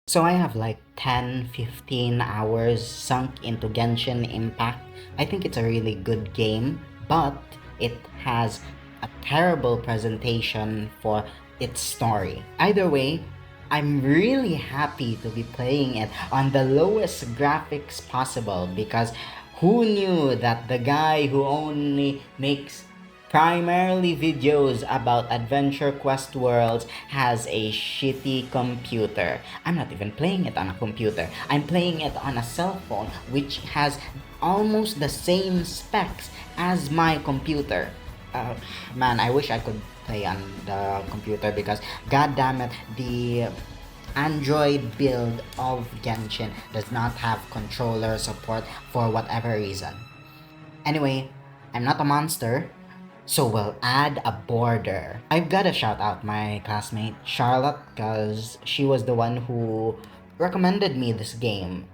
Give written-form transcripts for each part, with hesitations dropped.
So I have like 10-15 hours sunk into Genshin Impact. I think it's a really good game, but it has a terrible presentation for its story. Either way, I'm really happy to be playing it on the lowest graphics possible because who knew that the guy who only makes primarily videos about adventure quest worlds has a shitty computer. I'm not even playing it on a computer. I'm playing it on a cell phone which has almost the same specs as my computer. Uh, Man, I wish I could play on the computer because god damn it, the Android build of Genshin does not have controller support for whatever reason. Anyway, I'm not a monster, so we'll add a border. I've gotta shout out my classmate Charlotte because she was the one who recommended me this game.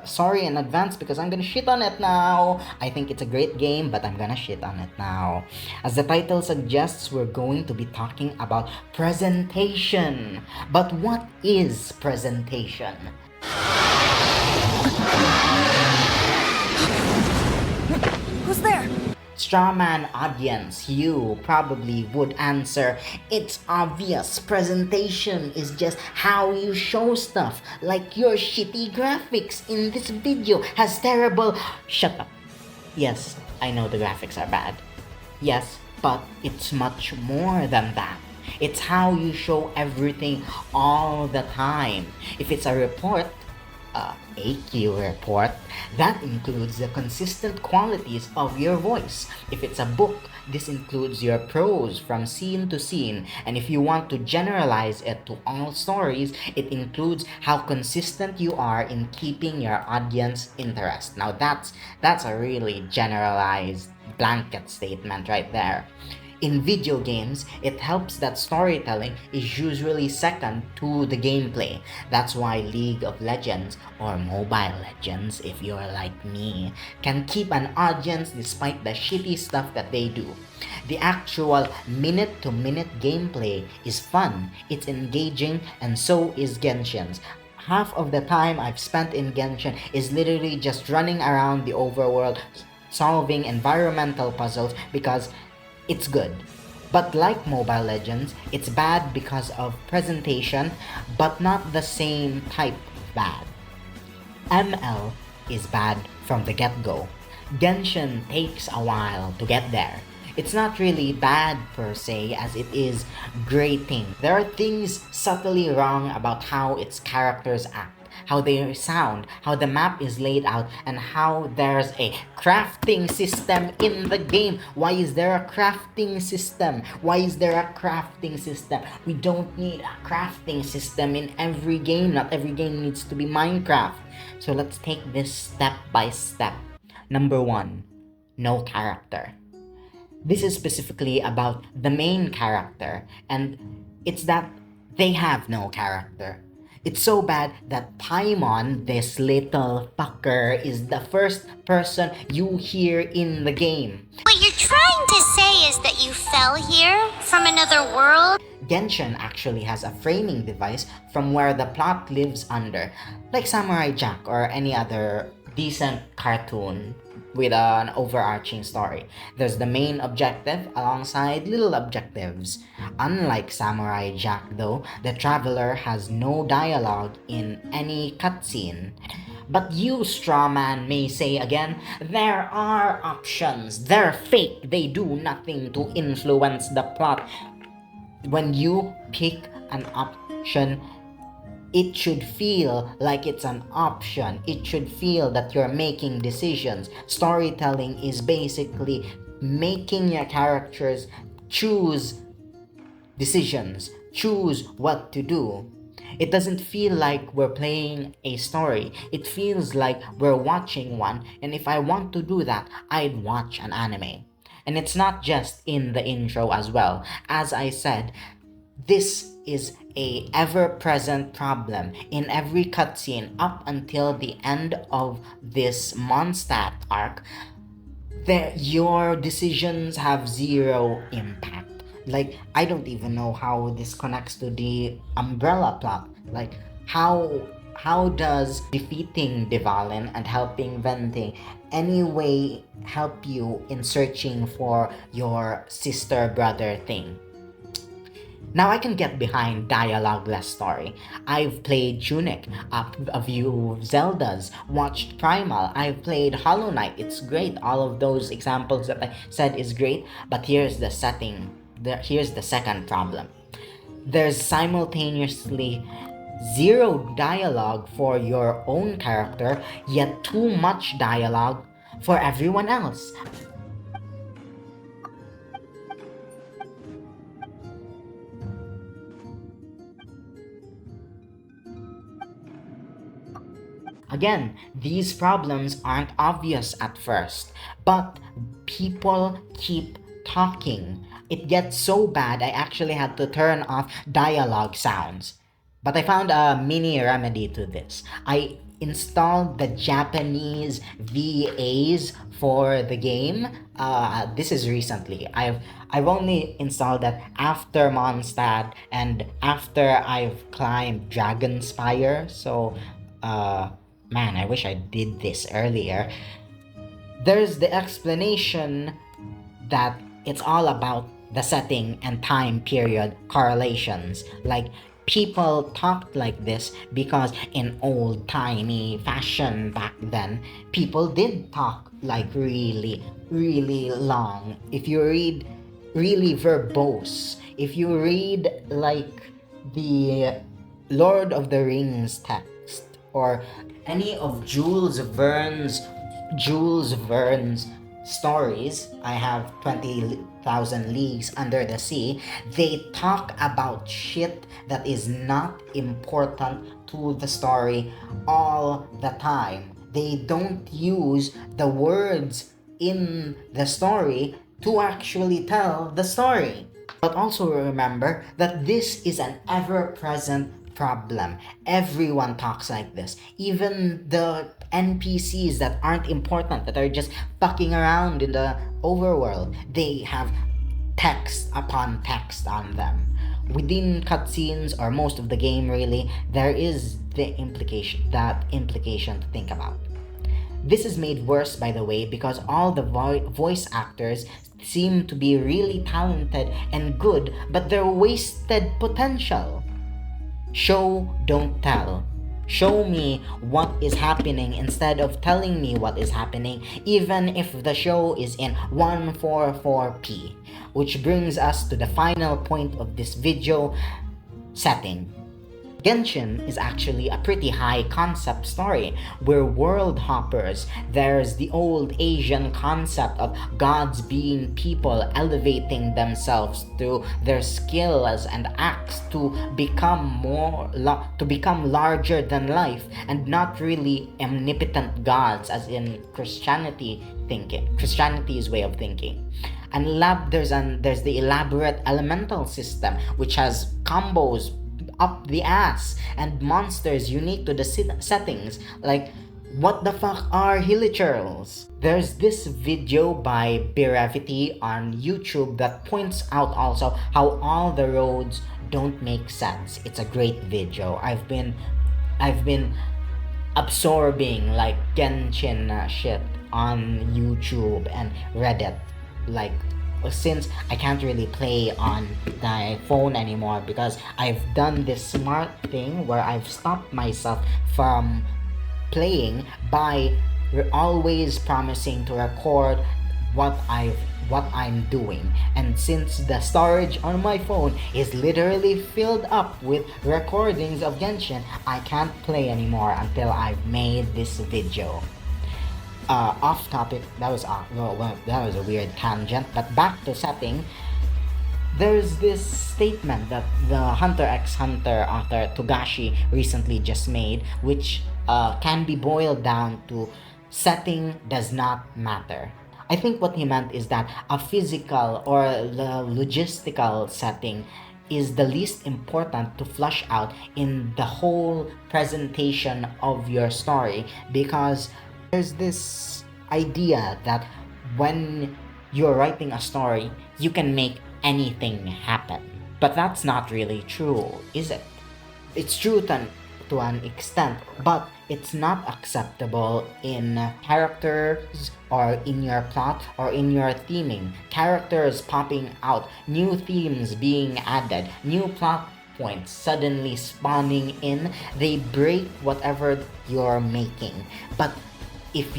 Sorry in advance because I'm gonna shit on it now. I think it's a great game, but I'm gonna shit on it now. As the title suggests, we're going to be talking about presentation. But what is presentation? Who's there? Strawman audience, you probably would answer, it's obvious, presentation is just how you show stuff, like your shitty graphics in this video has terrible... Shut up. Yes, I know the graphics are bad. Yes, but it's much more than that. It's how you show everything all the time. If it's a report, AQ report, that includes the consistent qualities of your voice. If it's a book, this includes your prose from scene to scene. And if you want to generalize it to all stories, it includes how consistent you are in keeping your audience interest. Now that's a really generalized blanket statement right there. In video games, it helps that storytelling is usually second to the gameplay. That's why League of Legends, or Mobile Legends if you're like me, can keep an audience despite the shitty stuff that they do. The actual minute-to-minute gameplay is fun, it's engaging, and so is Genshin's. Half of the time I've spent in Genshin is literally just running around the overworld solving environmental puzzles because it's good. But like Mobile Legends, it's bad because of presentation, but not the same type of bad. ML is bad from the get-go. Genshin takes a while to get there. It's not really bad per se as it is grating. There are things subtly wrong about how its characters act, how they sound, how the map is laid out, and how there's a crafting system in the game. Why is there a crafting system? Why is there a crafting system? We don't need a crafting system in every game. Not every game needs to be Minecraft. So let's take this step by step. Number 1, no character. This is specifically about the main character, and it's that they have no character. It's so bad that Paimon, this little fucker, is the first person you hear in the game. What you're trying to say is that you fell here from another world? Genshin actually has a framing device from where the plot lives under, like Samurai Jack or any other decent cartoon with an overarching story. There's the main objective alongside little objectives. Unlike Samurai Jack though, the traveler has no dialogue in any cutscene. But you, strawman, may say again, there are options. They're fake. They do nothing to influence the plot. When you pick an option, it should feel like it's an option. It should feel that you're making decisions. Storytelling is basically making your characters choose decisions, choose what to do. It doesn't feel like we're playing a story. It feels like we're watching one, and if I want to do that, I'd watch an anime. And it's not just in the intro as well. As I said, this is a ever-present problem in every cutscene up until the end of this Mondstadt arc. Your decisions have zero impact. Like, I don't even know how this connects to the umbrella plot. Like, how does defeating Divalin and helping Venti anyway help you in searching for your sister brother thing? Now I can get behind dialogue-less story. I've played Tunic, a few Zeldas, watched Primal, I've played Hollow Knight, it's great. All of those examples that I said is great, but here's the here's the second problem. There's simultaneously zero dialogue for your own character, yet too much dialogue for everyone else. Again, these problems aren't obvious at first, but people keep talking. It gets so bad I actually had to turn off dialogue sounds. But I found a mini remedy to this. I installed the Japanese VAs for the game. This is recently. I've only installed that after Mondstadt and after I've climbed Dragonspire. So, man, I wish I did this earlier. There's the explanation that it's all about the setting and time period correlations. Like, people talked like this because in old timey fashion back then, people did talk like really, really long. If you read really verbose, if you read like the Lord of the Rings text or any of Jules Verne's stories, I have 20,000 Leagues Under the Sea, they talk about shit that is not important to the story all the time. They don't use the words in the story to actually tell the story. But also remember that this is an ever-present problem. Everyone talks like this. Even the NPCs that aren't important, that are just fucking around in the overworld, they have text upon text on them. Within cutscenes or most of the game really, there is that implication to think about. This is made worse, by the way, because all the voice actors seem to be really talented and good, but they're wasted potential. Show, don't tell. Show me what is happening instead of telling me what is happening, even if the show is in 144p. Which brings us to the final point of this video: setting. Genshin is actually a pretty high concept story. We're world hoppers. There's the old Asian concept of gods being people, elevating themselves through their skills and acts to become to become larger than life, and not really omnipotent gods as in Christianity's way of thinking. And there's the elaborate elemental system, which has combos up the ass and monsters unique to the settings. Like, what the fuck are hilichurls? There's this video by Brevity on YouTube that points out also how all the roads don't make sense. It's a great video. I've been absorbing like Genshin shit on YouTube and Reddit, like, since I can't really play on my phone anymore because I've done this smart thing where I've stopped myself from playing by always promising to record what I'm doing. And since the storage on my phone is literally filled up with recordings of Genshin, I can't play anymore until I've made this video. Off topic, that was a weird tangent, but back to setting. There's this statement that the Hunter x Hunter author Togashi recently just made, which can be boiled down to: setting does not matter. I think what he meant is that a physical or the logistical setting is the least important to flush out in the whole presentation of your story, because there's this idea that when you're writing a story, you can make anything happen. But that's not really true, is it? It's true to an extent, but it's not acceptable in characters or in your plot or in your theming. Characters popping out, new themes being added, new plot points suddenly spawning in, they break whatever you're making. But if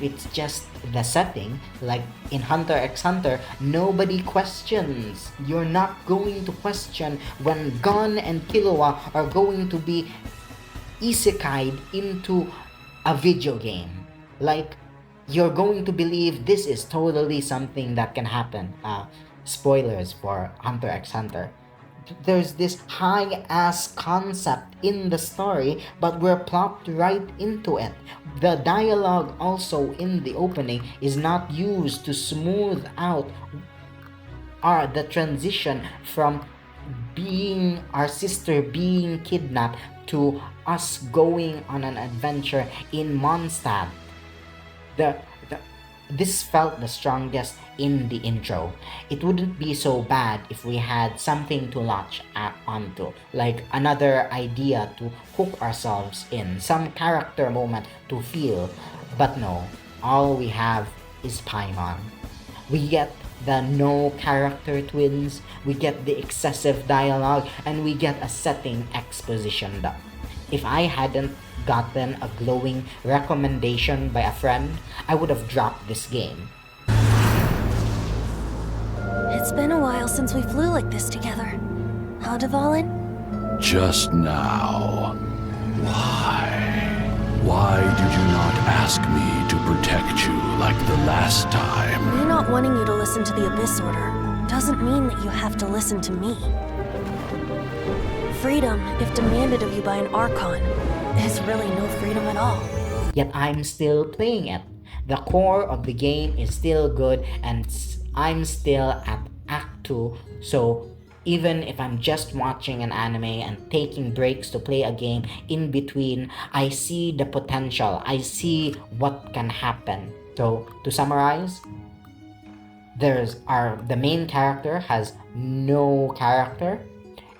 it's just the setting, like in Hunter x Hunter, nobody questions. You're not going to question when Gon and Killua are going to be isekai'd into a video game. Like, you're going to believe this is totally something that can happen. Spoilers for Hunter x Hunter. There's this high ass concept in the story, but we're plopped right into it. The dialogue also in the opening is not used to smooth out the transition from being our sister being kidnapped to us going on an adventure in Mondstadt. This felt the strongest in the intro. It wouldn't be so bad if we had something to latch onto, like another idea to hook ourselves in, some character moment to feel. But no, all we have is Paimon. We get the no character twins, we get the excessive dialogue, and we get a setting exposition dump. If I hadn't gotten a glowing recommendation by a friend, I would have dropped this game. It's been a while since we flew like this together. Huh, Dvalin? Just now. Why? Why did you not ask me to protect you like the last time? Me not wanting you to listen to the Abyss Order doesn't mean that you have to listen to me. Freedom, if demanded of you by an Archon, is really no freedom at all. Yet I'm still playing it. The core of the game is still good, and I'm still at Act 2, so even if I'm just watching an anime and taking breaks to play a game in between, I see the potential. I see what can happen. So, to summarize, the main character has no character.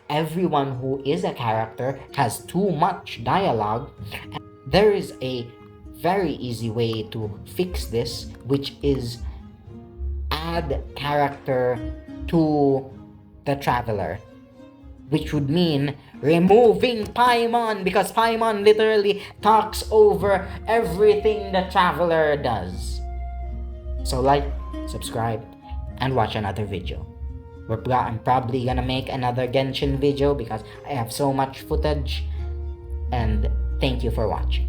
Everyone who is a character has too much dialogue. And there is a very easy way to fix this, which is add character to the Traveler, which would mean removing Paimon, because Paimon literally talks over everything the Traveler does. So like, subscribe, and watch another video. I'm probably gonna make another Genshin video because I have so much footage, and thank you for watching.